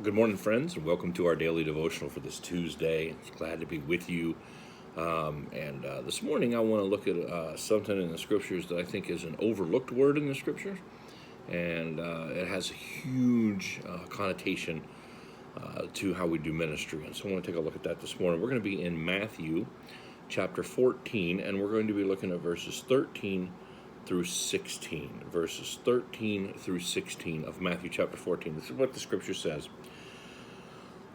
Good morning, friends, and welcome to our daily devotional for this Tuesday. It's glad to be with you. This morning, I want to look at something in the scriptures that I think is an overlooked word in the scriptures, and it has a huge connotation to how we do ministry. And so I want to take a look at that this morning. We're going to be in Matthew chapter 14, and we're going to be looking at verses 13 through 16. Verses 13 through 16 of Matthew chapter 14. This is what the scripture says.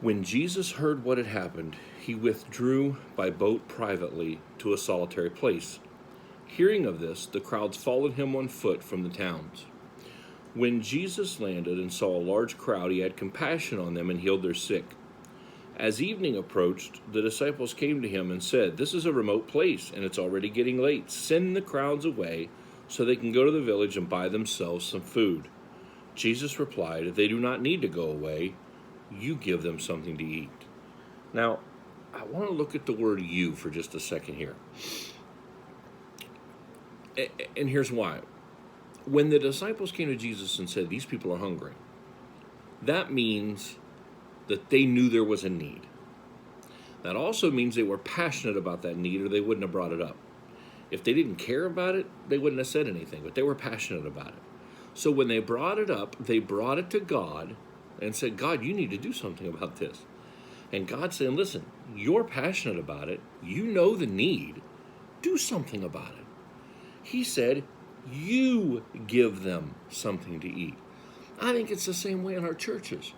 When Jesus heard what had happened, he withdrew by boat privately to a solitary place. Hearing of this, the crowds followed him on foot from the towns. When Jesus landed and saw a large crowd, he had compassion on them and healed their sick. As evening approached, the disciples came to him and said, "This is a remote place, and it's already getting late. Send the crowds away so they can go to the village and buy themselves some food." Jesus replied, "They do not need to go away. You give them something to eat." Now, I want to look at the word "you" for just a second here. And here's why. When the disciples came to Jesus and said, "These people are hungry," that means that they knew there was a need. That also means they were passionate about that need, or they wouldn't have brought it up. If they didn't care about it, they wouldn't have said anything, but they were passionate about it. So when they brought it up, they brought it to God and said, "God, you need to do something about this." And God said, "Listen, you're passionate about it. You know the need. Do something about it." He said, "You give them something to eat." I think it's the same way in our churches.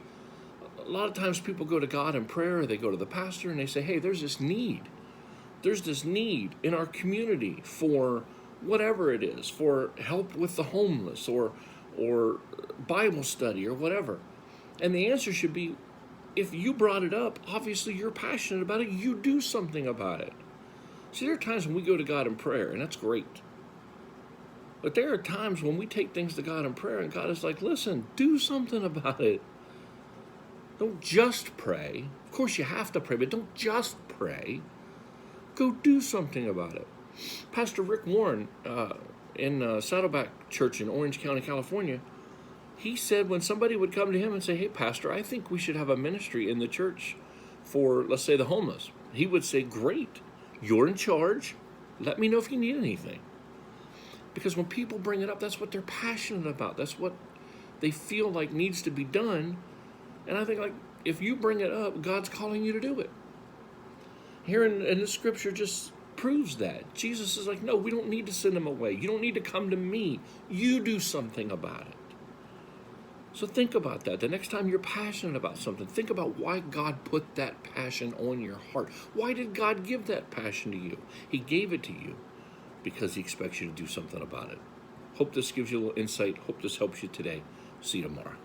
A lot of times people go to God in prayer, or they go to the pastor and they say, "Hey, there's this need. There's this need in our community for whatever it is, for help with the homeless or Bible study or whatever." And the answer should be, if you brought it up, obviously you're passionate about it, you do something about it. See, there are times when we go to God in prayer, and that's great. But there are times when we take things to God in prayer, and God is like, "Listen, do something about it. Don't just pray. Of course you have to pray, but don't just pray. Go do something about it." Pastor Rick Warren in Saddleback Church in Orange County, California, he said when somebody would come to him and say, "Hey, Pastor, I think we should have a ministry in the church for, let's say, the homeless," he would say, "Great, you're in charge. Let me know if you need anything." Because when people bring it up, that's what they're passionate about. That's what they feel like needs to be done. And I think, like, if you bring it up, God's calling you to do it. Here in the scripture just proves that. Jesus is like, "No, we don't need to send them away. You don't need to come to me. You do something about it." So think about that. The next time you're passionate about something, think about why God put that passion on your heart. Why did God give that passion to you? He gave it to you because he expects you to do something about it. Hope this gives you a little insight. Hope this helps you today. See you tomorrow.